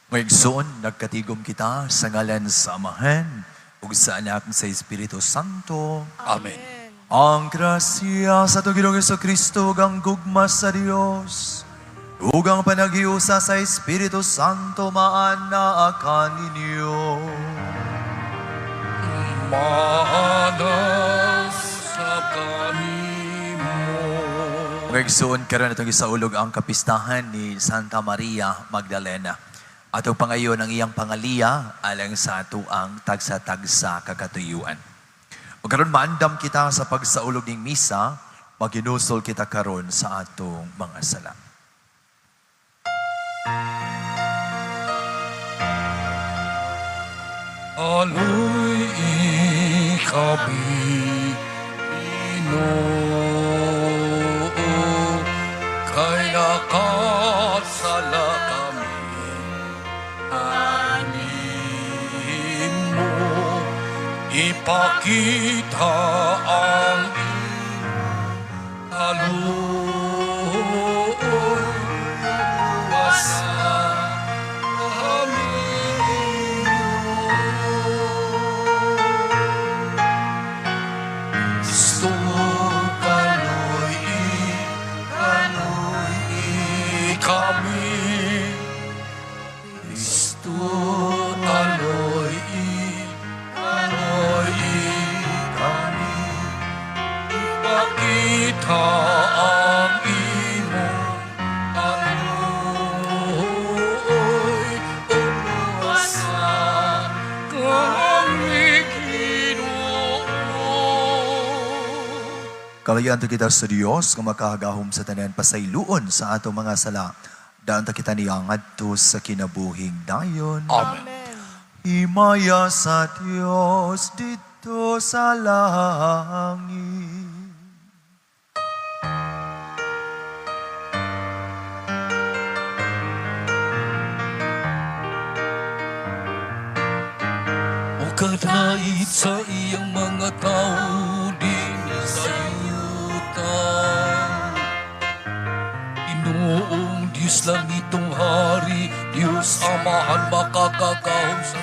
Ngayon, nagkatigom kita sa ngalan sa Amahan ug sa Anak sa Espiritu Santo. Amen. Ang grasya sa Ginoong Jesucristo ug ang gugma sa Dios ug ang panagiusa sa Espiritu Santo maana akan ninyo. Maanas sa kanimo. Ngayon, karon itong isaulog ang kapistahan ni Santa Maria Magdalena. Ato pangayon ang iyang pangaliya alang sa ato ang tagsa-tagsa kakatuyuan. O karon maandam kita sa pagsaulog ng misa, maginusol kita karon sa atong mga sala. Aloy ikabi Ginoo, kay nakasala kami animo, ipakita ang iyong aloy basa ang imong aloy ubasa kami Ginoo. Kalayan to kita sa Dios nga makahagahom sa tanan pasayloon sa atong mga sala. Daan ta kita niyang adto sa kinabuhing dayon. Amen. Himaya sa Dios dito sa langit. Kadait sa iyang mga tao din sa yuta. Inoong Diyos langitong hari, Diyos Amahan makakagahom sa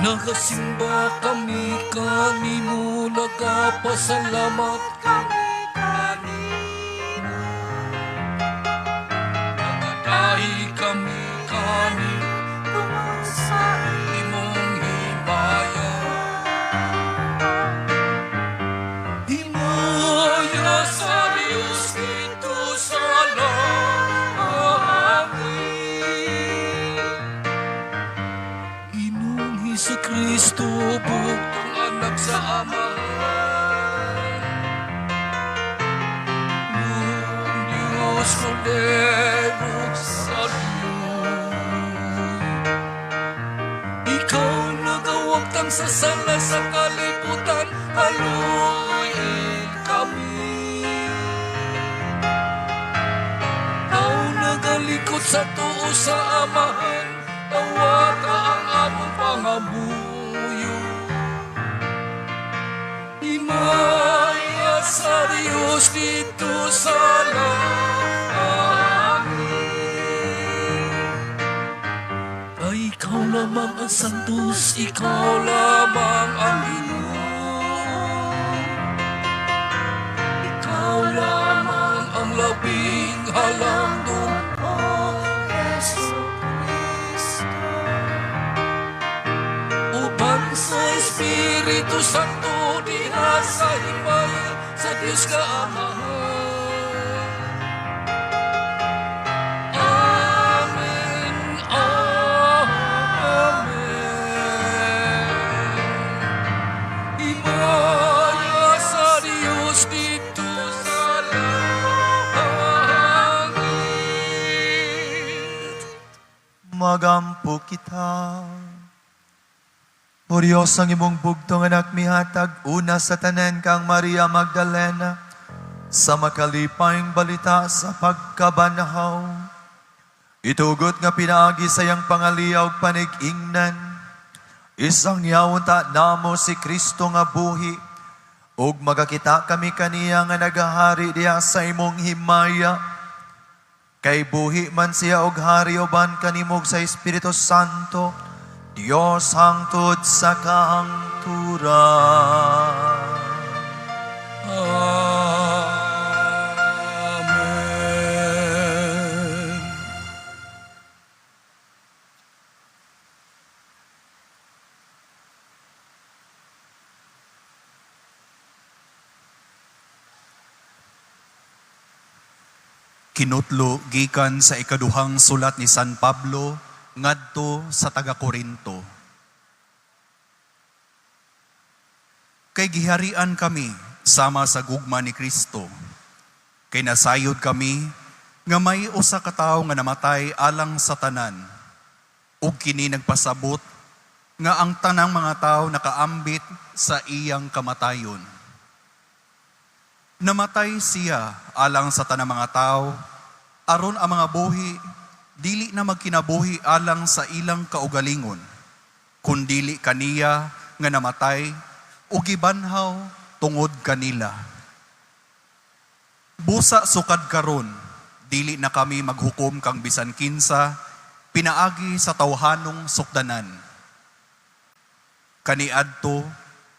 nagasimba kami kanimo, nagapasalamat kami kanimo. Nagadahi kami kanimo sa imong himaya. Himaya sa Diyos dito sa langit. Ginoong Jesucristo, bugtong anak sa Ama. Yung Diyos Cordero sa sa sala sa kalibutan, haluin kami. Ikaw nagalikot sa tuo sa Amahan, tawata ang among pangabuyo. Himaya sa Diyos dito sa ikaw lamang ang santos, ikaw lamang ang Ginoo. Ikaw lamang ang labing halangdon, O Jesucristo. Uban sa Espiritu Santo, diha sa himaya sa Diyos ka Amahan. Magampo kita. O Diyos, ang imong bugtong anak mihatag una sa tanan kang Maria Magdalena sa makalipayng balita sa pagkabanhaw. Itugot nga pinaagi sa iyang pangaliyaw panig-ingnan. Isang yawunta namo si Kristo nga buhi ug magakita kami kaniya nga nagahari diha sa imong himaya. Kay buhi man siya og hari uban kanimog sa Espiritu Santo, Dios hangtod sa kahangturan. Amen. Kinutlo gikan sa ikaduhang sulat ni San Pablo ngadto sa taga-Korinto. Kay giharian kami sama sa gugma ni Kristo. Kay nasayod kami nga may usa ka tawo nga namatay alang sa tanan. Ug kini nagpasabot nga ang tanang mga tawo nakaambit sa iyang kamatayon. Namatay siya alang sa tanang mga tao, aron ang mga buhi, dili na magkinabuhi alang sa ilang kaugalingon, kundili kaniya nga namatay, o gibanhaw tungod kanila. Busa sukad karon, dili na kami maghukom kang bisan kinsa, pinaagi sa tawhanong sukdanan. Kaniadto,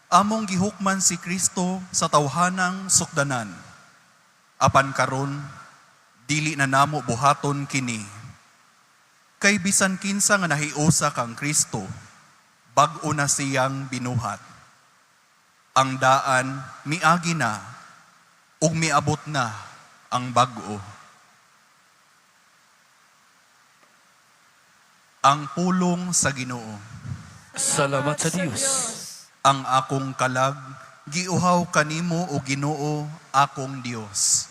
among gihukman si Kristo sa tawhanang sukdanan. Apan karon, dili na namo buhaton kini. Kay bisan kinsa nga nahiusa kang Kristo, bag-o na siyang binuhat. Ang daan miagi na, ug miabot na ang bag-o. Ang pulong sa Ginoo. Salamat sa Diyos. Ang akong kalag, giuhaw kanimo o Ginoo, akong Dios.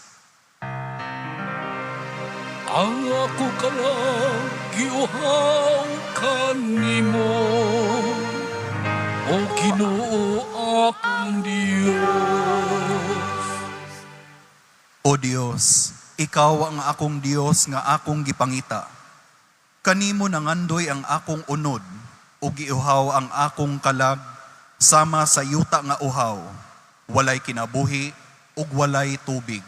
Ang ako kalang giuhaw kanimo, o Ginoo akong Diyos. O Dios, ikaw ang akong Dios nga akong gipangita. Kanimo nangandoy ang akong unod, o giuhaw ang akong kalag, sama sa yuta nga uhaw, walay kinabuhi, ug walay tubig.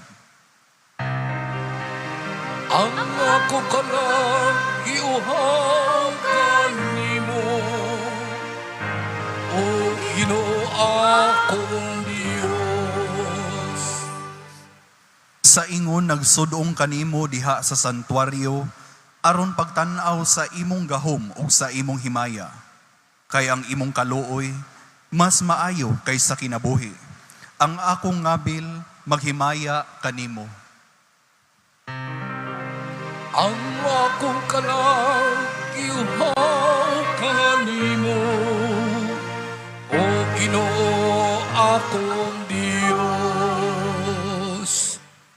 Ang ako kalang giuhaw kanimo, o Ginoo akong Diyos. Sa ingon nagsudong kanimo diha sa santuaryo, aron pagtan-aw sa imong gahom ug sa imong himaya. Kay ang imong kaluoy, mas maayo kaysa kinabuhi. Ang akong ngabil, maghimaya kanimo. Ang akong kalang giuhaw kanimo, o Ginoo akong Diyos.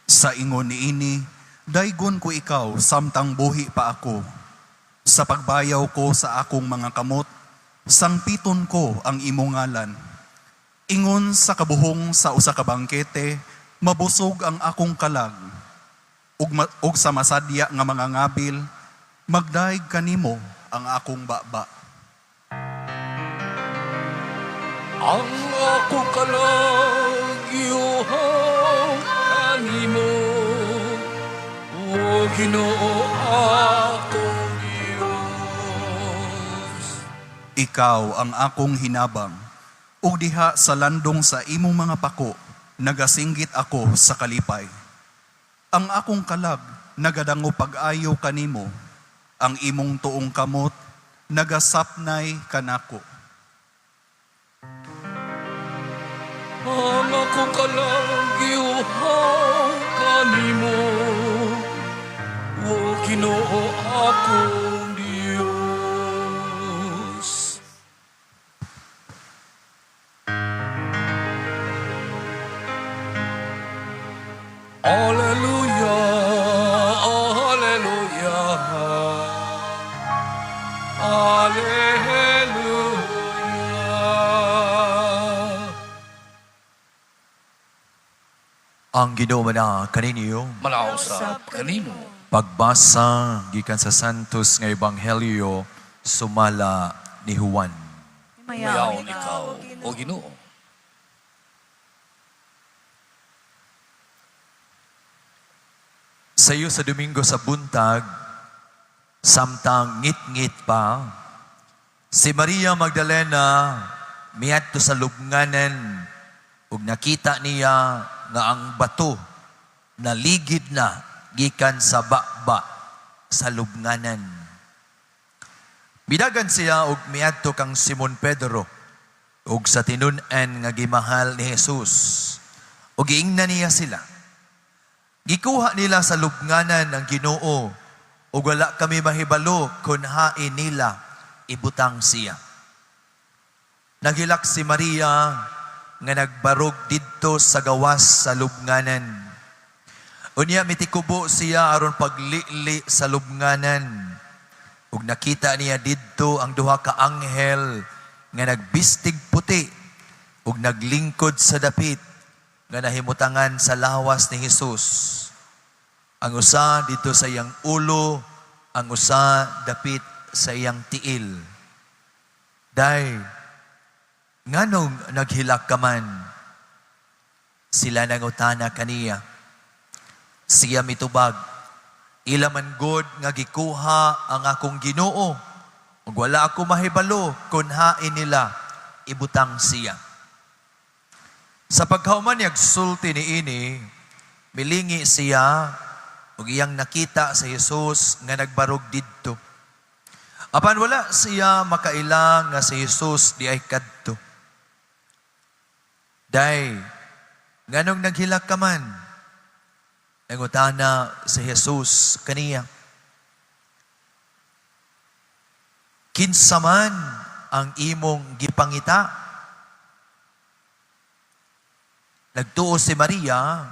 Sa ingon niini, daygon ko ikaw samtang buhi pa ako. Sa pagbayaw ko sa akong mga kamot, sangpiton ko ang imong ngalan. Ingon sa kabuhong sa usa ka bangkete, mabusog ang akong kalag. Ug sa masadya nga mga ngabil, magdaig kanimo ang akong baba. Ang ako kalang giuhaw kanimo, o Ginoo akong Diyos. Ikaw ang akong hinabang, ug diha sa landong sa imong mga pako, nagasinggit ako sa kalipay. Ang akong kalag, nagadango pag-ayo kanimo, ang imong tuong kamot, nagasapnay kanako. Ang ako kalang giuhaw kanimo, o Ginoo akong Diyos. Alleluia, alleluia, alleluia. Ang Ginoo na kaninyo, Malausap kanimo. pagbasa gikan sa Santos nga Ebanghelyo sumala ni Juan. Mayaon ikaw, o Ginoo. sa iyo sa Domingo sa buntag, samtang ngit-ngit pa, si Maria Magdalena miadto sa lubnganan ug nakita niya nga ang bato naligid na gikan sa baba sa lubnganan. Bidagan siya ug miadto kang Simon Pedro ug sa tinun-an nga gimahal ni Jesus. Ug giingnan niya sila. Gikuha nila sa lubnganan ang Ginoo ug wala kami mahibalo kun hain nila ibutang siya. Naghilak si Maria nga nagbarog didto sa gawas sa lubnganan. Unya mitikubo siya aron paglili sa lubnganan. Ug nakita niya didto ang duha ka anghel nga nagbistig puti ug naglingkod sa dapit nga nahimutangan sa lawas ni Jesus. Ang usa dito sa iyang ulo, ang usa dapit sa iyang tiil. Day, nganong naghilak ka man? Sila nangutana kaniya. Siya mitubag, ila man god nga gikuha ang akong Ginoo, ug wala ako mahibalo kun hain nila ibutang siya. Sa pagkauman niyag sulti niini, milingi siya ug iyang nakita sa Jesus nga nagbarog didto. Apan wala siya makailang nga si Jesus di ay kadto. Day, nganong naghilak ka man? Nangutana si Jesus kaniya. Kinsa man ang imong gipangita? Nagtuo si Maria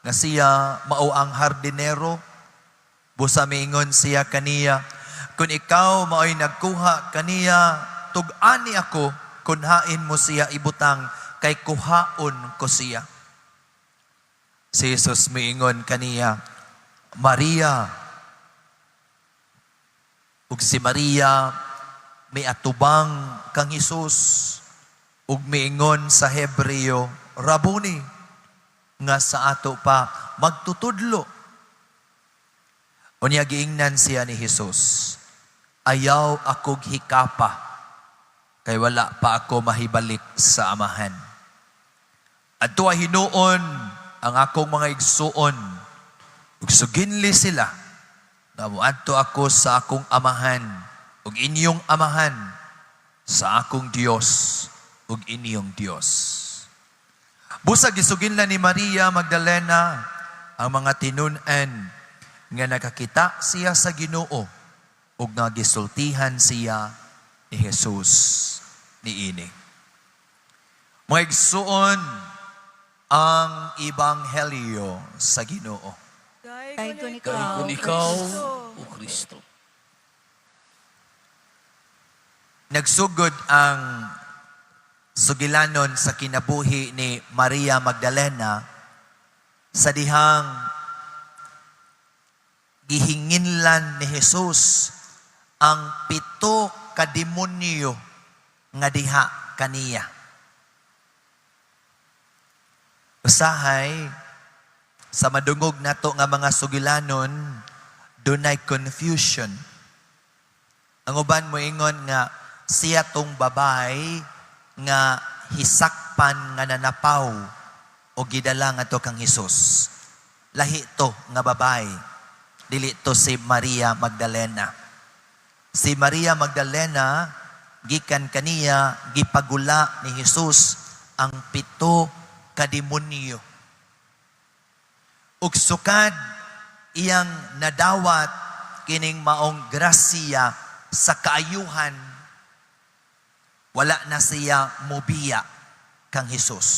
nga siya mao ang hardinero. Busa miingon siya kaniya, kung ikaw mao'y nagkuha kaniya, tug-ani ako kung hain mo siya ibutang kay kuhaon ko siya. Si Jesus miingon kaniya, Maria. Ug si Maria may atubang kang Jesus ug miingon sa Hebreo, Rabuni, nga sa ato pa magtutudlo. Unya giingnan siya ni Jesus, ayaw akog hikapa, kay wala pa ako mahibalik sa amahan. Adto hinuon ang akong mga igsuon, ug suginli sila, nga moadto ako sa akong amahan, ug inyong amahan, sa akong Dios, ug inyong Dios. Busa gisuginlan ni Maria Magdalena ang mga tinun-an nga nakakita siya sa Ginoo ug nga gisultihan siya ni Jesus niini. Mga igsuon ang ebanghelyo sa Ginoo. Kay kung Kung ikaw, O Kristo. Nagsugod ang sugilanon sa kinabuhi ni Maria Magdalena sa dihang gihinginlan ni Jesus ang 7 ka demonyo nga diha kaniya. Usahay sa madungog nato nga mga sugilanon dunay confusion. Ang uban mo ingon nga siya tong babay nga hisakpan nga nanapaw o gidala nga to kang Hesus. Lahi to nga babay. Dili to si Maria Magdalena. Si Maria Magdalena, gikan kaniya, gipagula ni Jesus ang 7 ka demonyo. Ug sukad iyang nadawat kining maong grasya sa kaayuhan, wala na siya mobiya kang Hesus.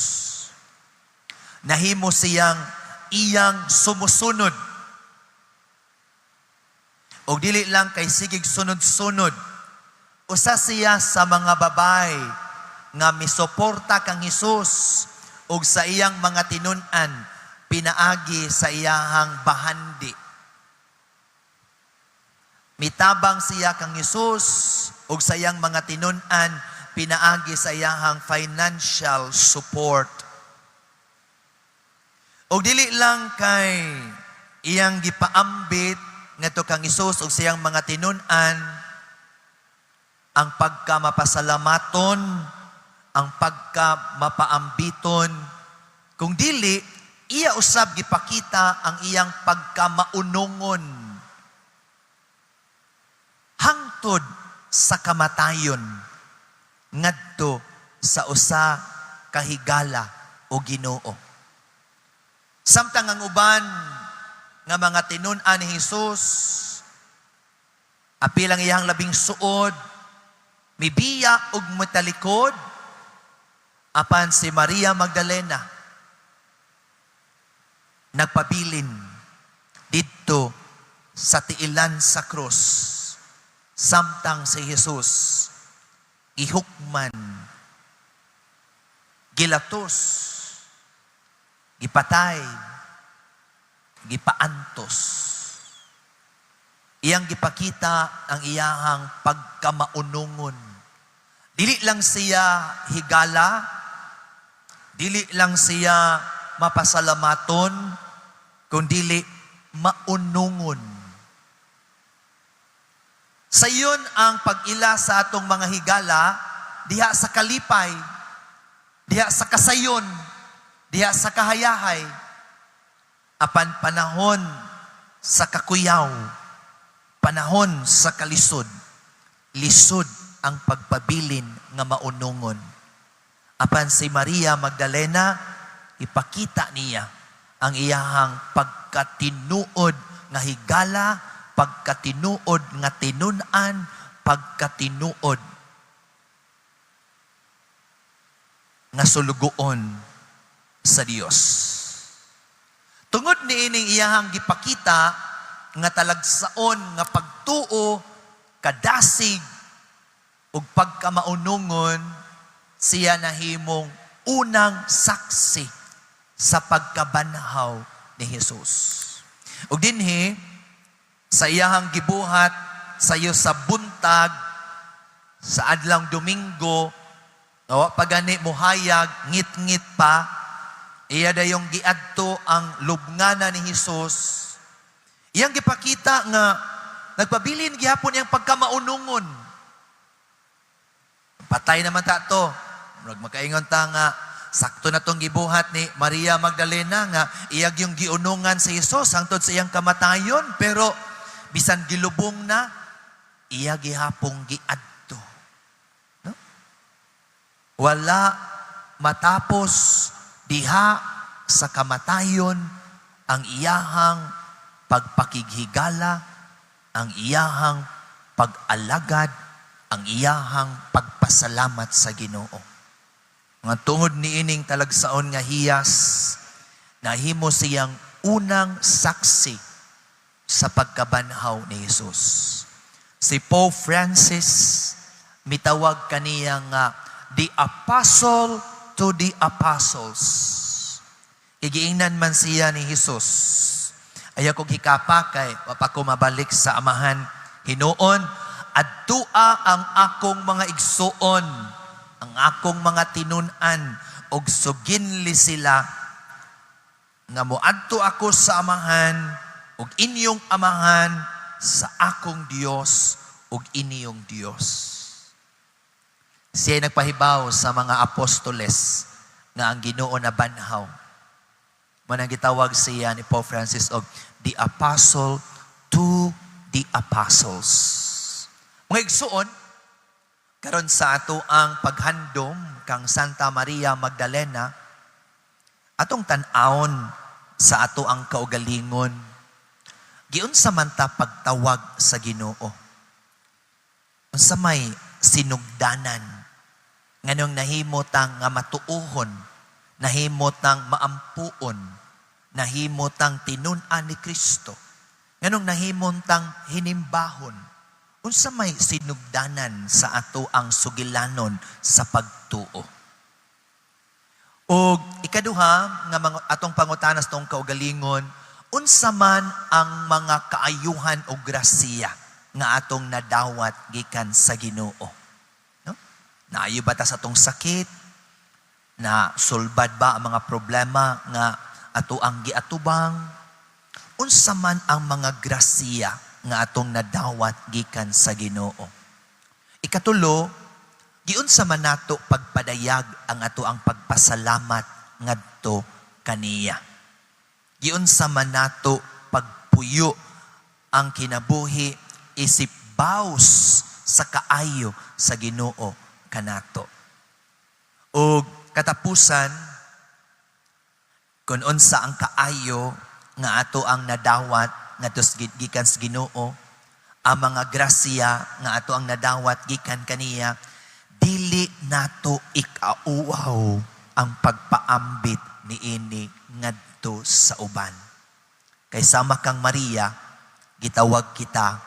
Nahimo siyang iyang sumusunod. O dili lang kay sigig sunod-sunod. Usa siya sa mga babay nga misuporta kang Hesus ug sa iyang mga tinun-an pinaagi sa iyahang bahandi. Mitabang siya kang Hesus ug sa iyang mga tinun-an pinaagi sa iyahang financial support. O dili lang kay iyang gipaambit ngadto kang Hesus ug siyang mga tinun-an ang pagkamapasalamaton, ang pagkamapaambiton, kung dili iya usab gipakita ang iyang pagkamaunongon hangtod sa kamatayon ngadto sa usa ka higala o Ginoo. Samtang ang uban nga mga tinun-an ni Hesus apilang iyang labing suod mibiya ug matalikod apan si Maria Magdalena nagpabilin didto sa tiilan sa krus samtang si Jesus ihukman, gilatos, gipatay, gipaantos. Iyang gipakita ang iyahang pagkamaunungon. Dili lang siya higala, dili lang siya mapasalamaton, kundili maunungon. Sa iyon ang pag-ila sa atong mga higala, diha sa kalipay, diha sa kasayon, diha sa kahayahay, apan panahon sa kakuyaw, panahon sa kalisod, lisod ang pagpabilin nga maunungon. Apan si Maria Magdalena, ipakita niya ang iyahang pagkatinuod nga higala, pagkatinuod nga tinun-an, pagkatinuod nga sulugoon sa Dios. Tungod ni ining iyahang gipakita nga talagsaon nga pagtuo, kadasig ug pagkamaunungon, siya nahimong unang saksi sa pagkabanhaw ni Jesus. Ug dinhi sa iyahang gibuhat sayo sa buntag sa adlang Domingo, pagani muhayag ngit-ngit pa, iya dayong giadto ang lubngana ni Jesus. Iyang gipakita nga nagpabilin gihapon iyang pagkamaunungon. Patay naman ta to. Makaingon ta nga sakto na tong gibuhat ni Maria Magdalena nga iyag yung giunungan sa Jesus hangtod sa iyang kamatayon, pero bisan gilubong na, iya gihapong giadto. No? Wala matapos diha sa kamatayon ang iyahang pagpakighigala, ang iyahang pag-alagad, ang iyahang pagpasalamat sa Ginoo. Nga tungod ni ining talagsaon nga hiyas, nahimo siyang unang saksi sa pagkabanhaw ni Jesus. Si Pope Francis, mitawag kaniya nga the Apostle to the Apostles. Igiingnan man siya ni Jesus. Ayaw kong hikapa kay wapa ko mabalik sa amahan. Hinuon, adtua ang akong mga igsuon, ang akong mga tinun-an, og suginli sila, nga moadto ako sa amahan, ug inyong amahan sa akong Dios ug inyong Dios. Siya nagpahibaw sa mga apostoles nga ang Ginoo na banhaw. Manang gitawag siya ni Pope Francis og the Apostle to the Apostles. Mga igsuon, karon sa ato ang paghandom kang Santa Maria Magdalena, atong tan-awon sa ato ang kaugalingon. Giunsa man ta pagtawag sa Ginoo? Unsa may sinugdanan nganong nahimo tang nga matuuhon, nahimo tang maampuon, nahimo tang tinun-an ni Kristo, nganong nahimon tang hinimbahon. Unsa may sinugdanan sa ato ang sugilanon sa pagtuo? O ikaduha nga mga atong pangutanas tong kaugalingon, unsa man ang mga kaayuhan o grasya nga atong nadawat gikan sa Ginoo? No? Naayo ba ta sa atong sakit? Na sulbad ba ang mga problema nga ato ang giatubang? unsa man ang mga grasya nga atong nadawat gikan sa Ginoo. Ikatulo, giunsa man nato pagpadayag ang ato ang pagpasalamat ngadto kaniya. Giunsa man nato pagpuyo ang kinabuhi isip baos sa kaayo sa Ginoo kanato. O katapusan, kung unsa ang kaayo nga ato ang nadawat ngadto gikan sa Ginoo, ang mga grasya nga ato ang nadawat gikan kaniya, dili nato ikauaw ang pagpaambit niini ngadto sa uban. Kay sama kang Maria, gitawag kita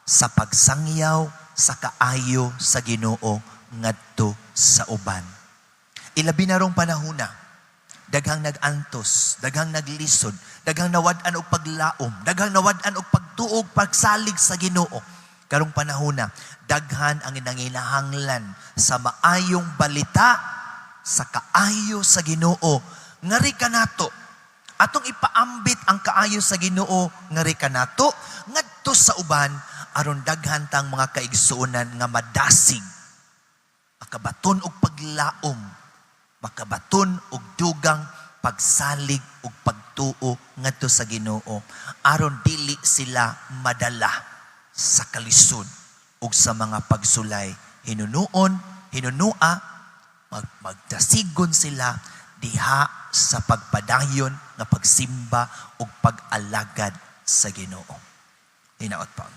sa pagsangyaw sa kaayo sa Ginoo ngadto sa uban. Ilabi na rong panahona, daghang nagantos, daghang naglisod, daghang nawad-an og paglaom, daghang nawad-an og pagtuog, pagsalig sa Ginoo. Karong panahona, daghan ang nanginahanglan sa maayong balita sa kaayo sa Ginoo. Ngari ka nato, atong ipaambit ang kaayo sa Ginoo, ngari ka nato, ngadto sa uban, aron daghan tang mga kaigsuonan nga madasig, makabaton og paglaom, makabaton og dugang pagsalig ug pagtuo ngadto sa Ginoo, aron dili sila madala sa kalisod ug sa mga pagsulay. Hinunua, magdasigon sila diha sa pagpadayon nga pagsimba ug pag-alagad sa Ginoo. Hinaot pa.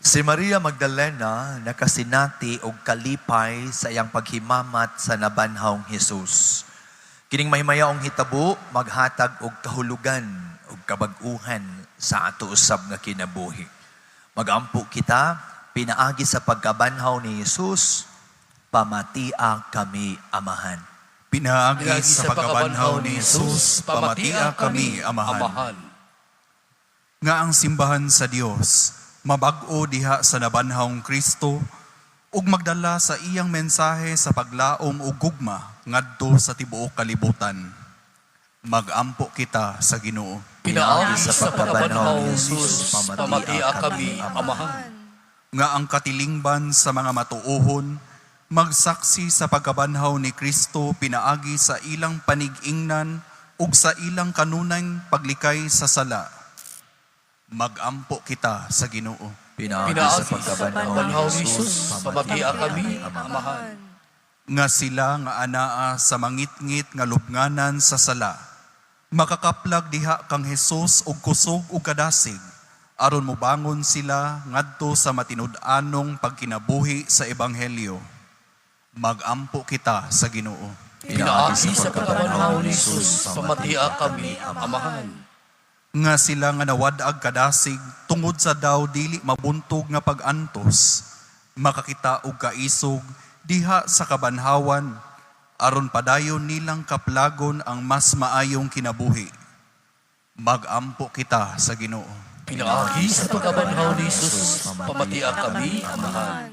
Si Maria Magdalena nakasinati og kalipay sa iyang paghimamat sa nabanhawng Hesus. Kining mahimayaong hitabo maghatag og kahulugan og kabag-uhan sa ato usab nga kinabuhi. Magampo kita pinaagi sa pagkabanhaw ni Hesus, pamatia kami amahan. Pinaagi sa pagkabanhaw ni Jesus, pamatia kami amahan. Nga ang simbahan sa Dios mabag-o diha sa nabanhawng Kristo ug magdala sa iyang mensahe sa paglaom ug gugma ngadto sa tibuok kalibutan. Magampo kita sa Ginoo. Pinaagi sa pagkabanhaw ni Jesus, pamatia kami amahan. Nga ang katilingban sa mga matuohon magsaksi sa pagkabanhaw ni Kristo pinaagi sa ilang panigingnan ug sa ilang kanunay paglikay sa sala. Magampo kita sa Ginoo. Pinaagi sa pagkabanhaw ni Jesus, pamatia kami amahan. Nga sila nga anaa sa mangitngit nga lubnganan sa sala, makakaplag diha kang Hesus og kusog ug kadasig, aron mobangon sila ngadto sa matinud-anong pagkinabuhi sa ebanghelyo. Magampo kita sa Ginoo. Pinaagi sa pagkabanhaw ni Jesus, pamatia kami amahan. Nga sila nga nawad-ag kadasig tungod sa daw dili mabuntog nga pag-antos, makakita og kaisog diha sa kabanhawan, aron padayon nilang kaplagon ang mas maayong kinabuhi. Magampo kita sa Ginoo. Pinaagi sa pagkabanhaw ni Jesus, pamatia kami amahan.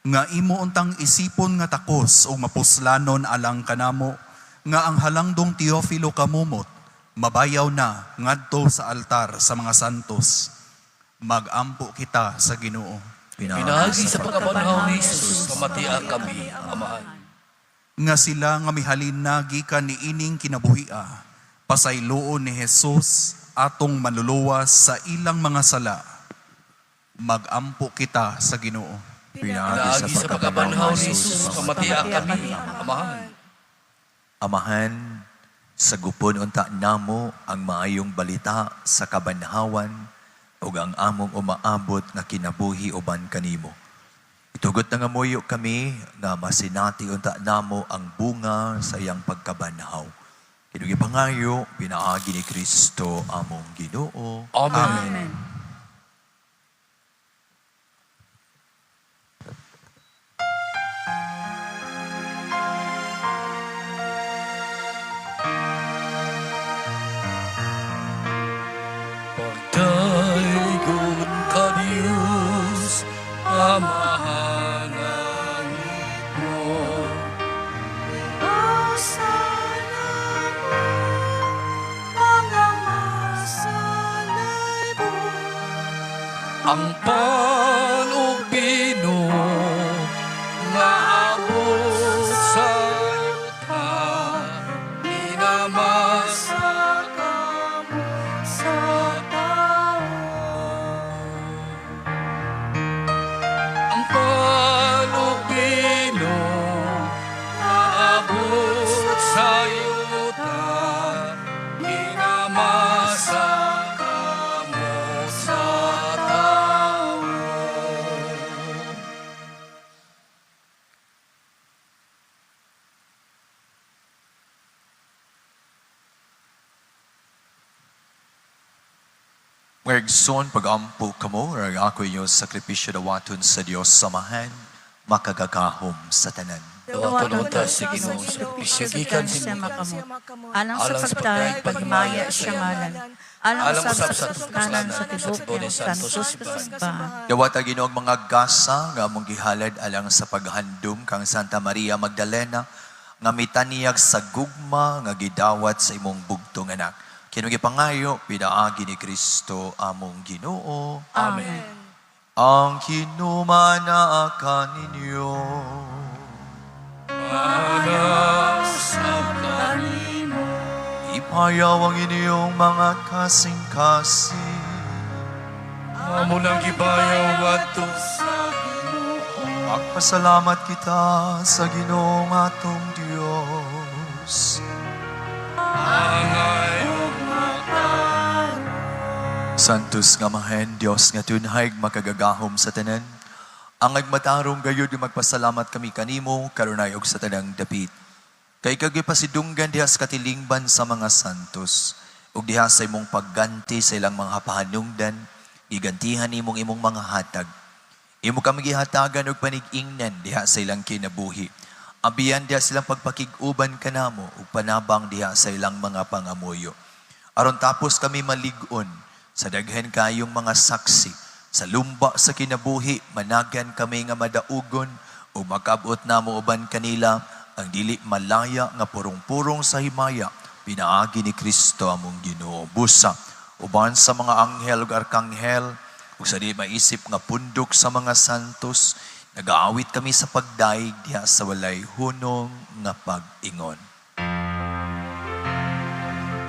Nga imo untang isipon nga takos o mapuslanon alang kanamo, nga ang halangdong Teofilo kamumot, mabayaw na ngadto sa altar sa mga santos. Magampo kita sa Ginoo. Pinaagi sa pagkabanhaw ni Jesus, pamatia kami amahan. Nga sila nga mihalin na gikan ni ining kinabuhia, pasayloon ni Jesus atong manluluwas sa ilang mga sala. Magampo kita sa Ginoo. Pinaagi sa pagkabanhaw ni Jesus, pamatia kami amahan. Amahan, sagupon unta namo ang maayong balita sa kabanhawan ug ang among umaabot nga kinabuhi uban kanimo. Itugot na nga moyo kami nga masinati unta namo ang bunga sa iyang pagkabanhaw. Kinugi pangayo, pinaagi ni Kristo among Ginoo. Amen. ang pan ug bino nga abot sa yuta minamasa kamo sa tao. Ang pan ug bino nga abot sa yuta minamasa kamo sa tao. Ngayagson pag-ampo kamo, rag ako inyo sakripisyo dawaton sa Diyos samahan, makagagahom sa tanan. Dawaton unta sa Ginoo sa sakripisyo gikan sa Alang sa pagdaig pagmaya siya ngalan. Alang sa kanan sa tibok ng Santos Simbahan. Dawata Ginoo ang mga gasa nga among gihalad alang sa paghandom kang Santa Maria Magdalena nga mitaniyag sa gugma nga gidawat sa imong bugtong anak. Kini gipangayo pinaagi ni Kristo among Ginoo. Amen. Ang kinumana kaninyo. Ipayaw ang inyong mga kasing-kasing. Amo nang gibayaw adto Magpasalamat kita sa Ginoong atong Diyos. Santos nga mahen, Diyos nga tunhay makagagahom sa tanan. Ang agmatarong gayud yung magpasalamat kami kanimo, karunay og sa tanang dapit. Kay kagipasidunggan diha sa katilingban sa mga santos, ug diha sa imong pagganti sa ilang mga pahanungdan, igantihan imong mga hatag. Imo kami gihatagan og panig-ingnan diha sa ilang kinabuhi. Abiyan diha silang pagpakig-uban kanamo ug panabang diha sa ilang mga pangamuyo. Aron tapos kami malig-on sa daghan kayong mga saksi sa lumba sa kinabuhi, managan kami nga madaugon o makabot namo uban kanila ang dili malaya nga purong-purong sa himaya pinaagi ni Kristo among Ginoo. Busa uban sa mga anghel ug arkanghel ug sa di maisip nga pundok sa mga santos, nagaawit kami sa pagdaig diha sa walay hunong nga pag-ingon.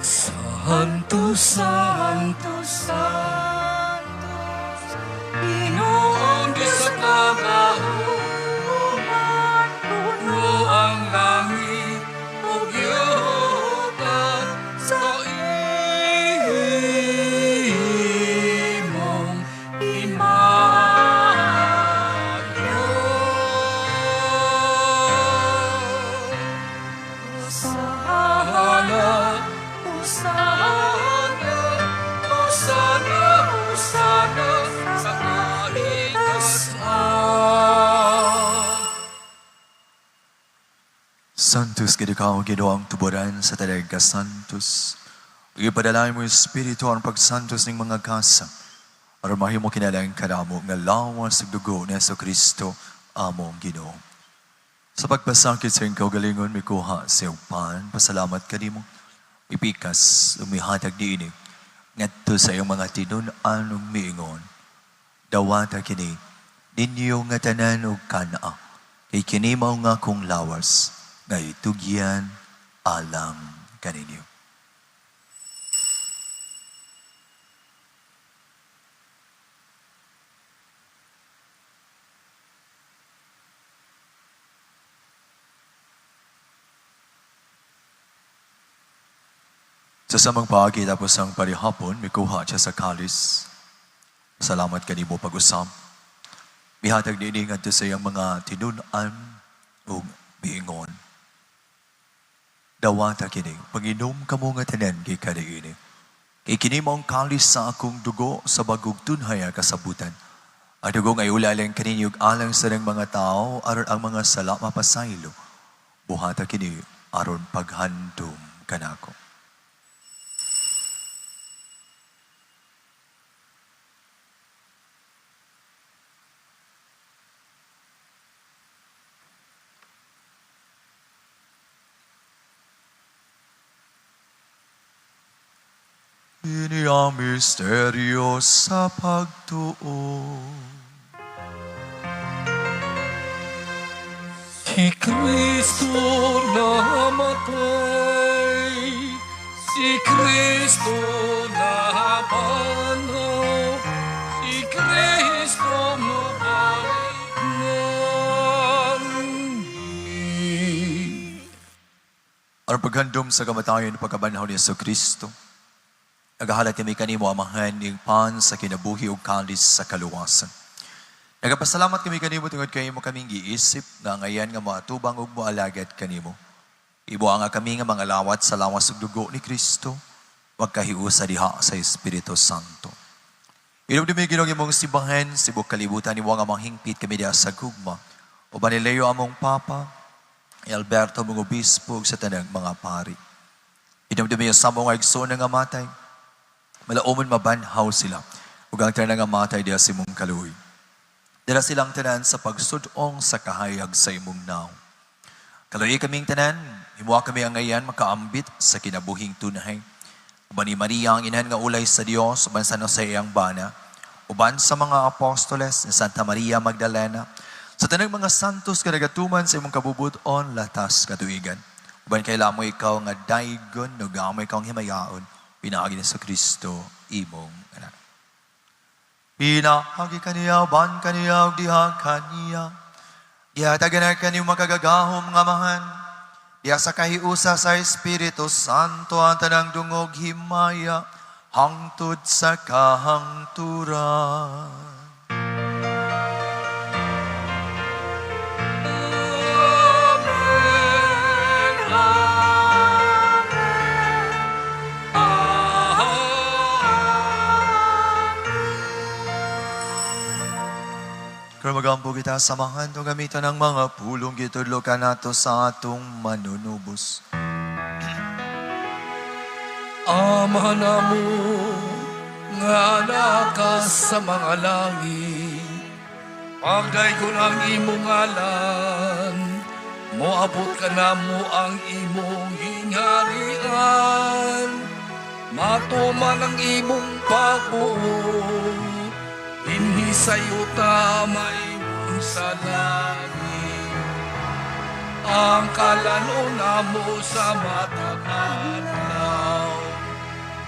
Santos, Santos, Santos, Pinoon di sa kagauman, puno ang langit ug yuta sa imong imayo. Hosana, Hosana, Hosana, Hosana sa kaitasan. Santos gid ikaw Ginoo ang tuburan sa talag ka santos. Ipadalay mo yung Espiritu ang pagsantos ng mga kasa. Aron mahimo kinalaing kadamo nga lawas sa dugo ni Jesucristo among Ginoo. Sa pagpasakit sa iyong kaugalingon, may kuha sa iyong pan. Pasalamat ka nimo. Ipikas, umihatag di ini. Ngadto sa iyong mga tinunan ug miingon. Dawata kini, ninyo nga tanan ug kana. Kay kini mao nga kong lawas, nga itugyan alang kaninyo. Sa samang paagi tapos ang parihapon, may kuha siya sa kalis. Salamat kanimo pag-usam. Mihatag nini ngadto sa iyang mga tinunan ug biingon. Dawata kini, panginom kamo nga tanan kay kada ini. Kay kini mao ang kalis sa akong dugo sa bagog tunhay nga kasabutan. Ang dugo nga iulalang kaninyo ug alang sa ng mga tao aron ang mga sala mapasaylo. Buhata kini aron paghandom kanako. Ini ang misteryo sa pagtuo. Si Kristo namatay, si Kristo nabanaw, si Kristo mabalik nangin. Ang paghandom sa kamatayon pagkabanhaw ni Yesu Kristo. Nagahalat kami kanimo amahan ng pan sa kinabuhi ug kalis sa kaluwasan. Nagapasalamat kami kanimo tungod kay mo kaming giisip na ngayan nga moatubang ug moalagad kanimo. Ibo nga kami nga mga lawat sa lawas ug dugo ni Kristo, wag kahiusa diha sa Espiritu Santo. Inumdumi Ginoo imong simbahan sibuk kalibutan ni nga manghingpit kami diha sa gugma. O Banileyo among Papa, Alberto mong obispo ug sa tanang mga pari. Inumdumi sa mong igsoon nga matay. Malaumon mabanhaw sila. Ug ang tanan nga matay diha sa imong kaluoy. Dala silang tanan sa pagsudong sa kahayag sa imong naw. Kaluoy kaming tanan, himuha kami ang ngayan makaambit sa kinabuhing tunay. Uban ni Maria ang inahan nga ulay sa Dios, uban sa Jose ang bana, uban sa mga apostoles ni Santa Maria Magdalena, sa tanang mga santos kanagatuman sa imong kabubuton latas katuigan. Uban kay lamo ikaw nga daygon no gamay ikaw himayaon. Pinahagi ni sa Kristo, imong anak. Pinahagi kaniya, ban kaniya, ug diha kaniya. Ihatagan kaniya makagagahom nga mahan. Diha sa kahiusa sa Espiritu Santo, ang tanang dungog himaya, hangtod sa kahangturan. Kaya magampo kita samahan to gamitan ng mga pulong gitudlo ka nato sa atong manunubos. Ama namo nga naka sa mga langit, pagdaygon ang imong ngalan, moabot ka namo ang imong hingharian, matuman ang imong pagbuo. Dinhi sa'yo tamay mong sa langit. Ang kalanuna mo sa matag adlaw.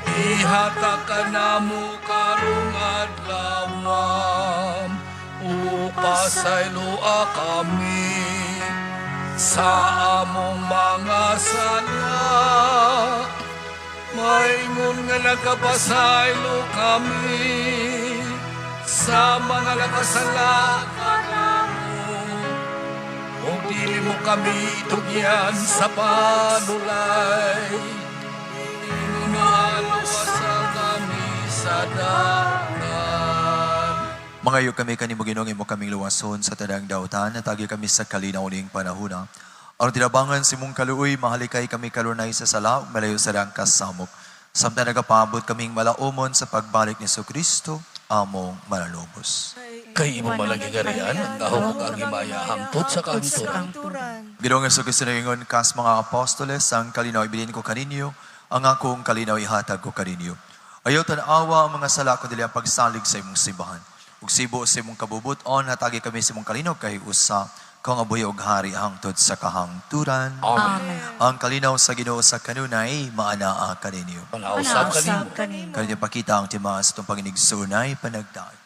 Ihatag ka na mo karong adlawam. Upasayloa kami sa among mga sala. Maingon nga nagkapasaylo kami sa mga nakasala ka namo, o dili mo kami tugyan sa panulay, inunualo ka sa kami sa dagan. Mangayo kami kanimo Ginoong imo kaming luwason sa tanang dautan, natagi kami sa kalinaw ning panahona. Aron tinabangan si mong kaluoy, mahalikay kami kalunay sa sala, malayo sa rang kasamok. Samtang nagapaabot kaming malaumon sa pagbalik ni Kristo, among manalubos. Kay imo malagigarian, ang dahog ang himaya hangtod sa kahangturan. Ginoong Kristo na ingon kas mga apostoles, ang kalinaw ibilin ko kaninyo, ang akong kalinaw ihatag ko kaninyo. Ayaw tanawa ang mga sala ko dili ang pagsalig sa imong simbahan. Ug sibo sa imong kabubuton, hatagi kami sa imong kalinaw kay usa, kang abuhi og hari hangtod sa kahangturan. Amen. Ang kalinaw sa Ginoo sa kanunay, maanaa kaninyo. Panausap kanimo. Kaninyo pakita ang timas itong panginigsunay panagdaan.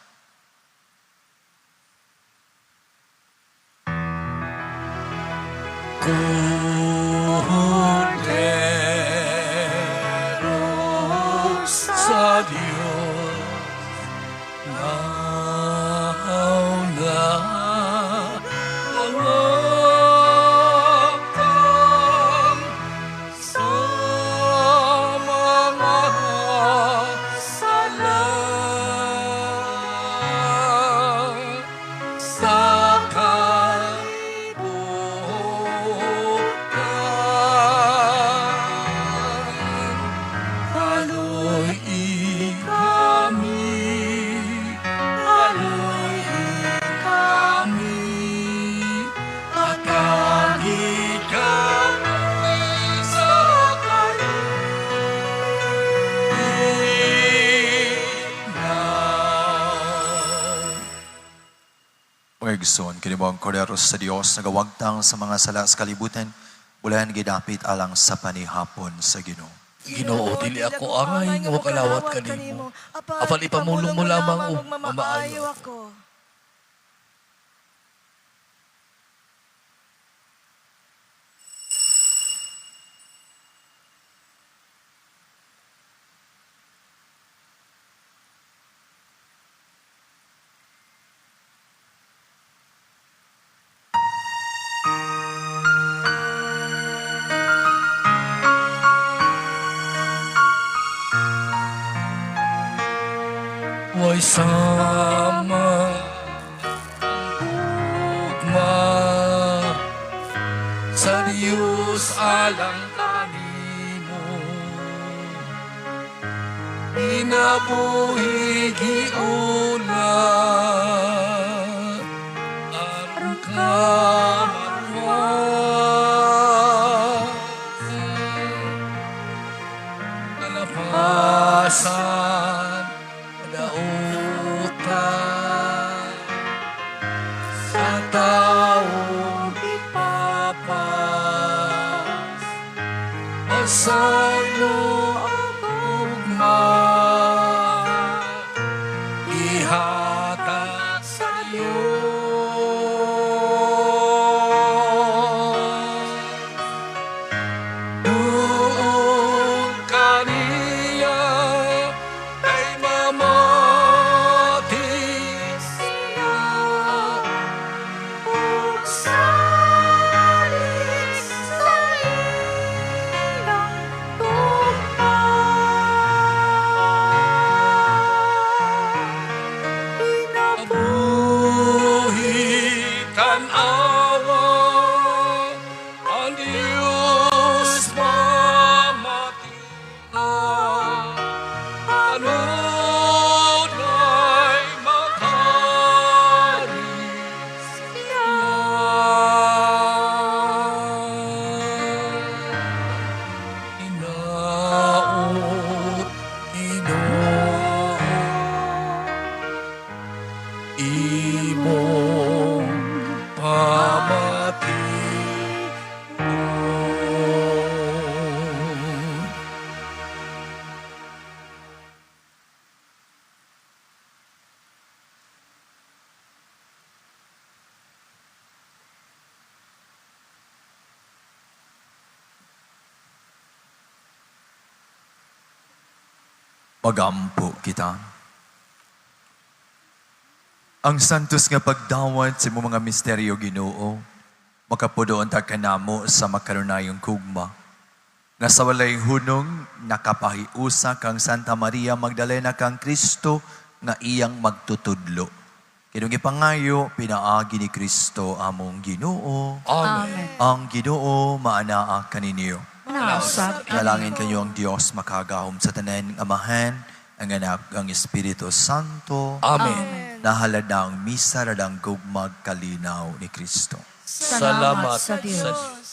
Kordero sa Diyos, nauna ikaw igsoon. Kinibawang Kordero sa Dios, nagawagtang sa mga sala sa kalibutan, bulayan gidapit alang sa panihapon sa Ginoo. Ginoo, dili ako angay nga makalawat kanimo. Apan ipamulong mo lamang mamaayo ako. Way sama ugma sa Diyos alang kanimo. Inabuhi giuna aron ka kalapasan dautan sa taong ipapas asalo ang ugma ihatag sa Diyos doon kaniya ay mamati siya pagsalis sa ilang tugma. Pinabuhi tanawa ang Diyos mamati na anunay makaris siya. Inaot Ginoo imong pamati. Magampo kita. Ang santos nga pagdawat sa imong mga misteryo Ginoo, makapudoon ta kanamo sa makarunayong kugma. Nga sa walay hunong nakapahiusa kang Santa Maria Magdalena kang Kristo nga iyang magtutudlo. Kinung ipangayo pinaagi ni Kristo among Ginoo. Amen. Ang Ginoo maanaa kaninyo. Nausap. Dalangin kayo ang Diyos makagahom sa tanan ng Amahan, ang Anak, ang Espiritu Santo. Amen. Nahalad na ang misa radang gugmag kalinaw ni Kristo. Salamat sa Diyos.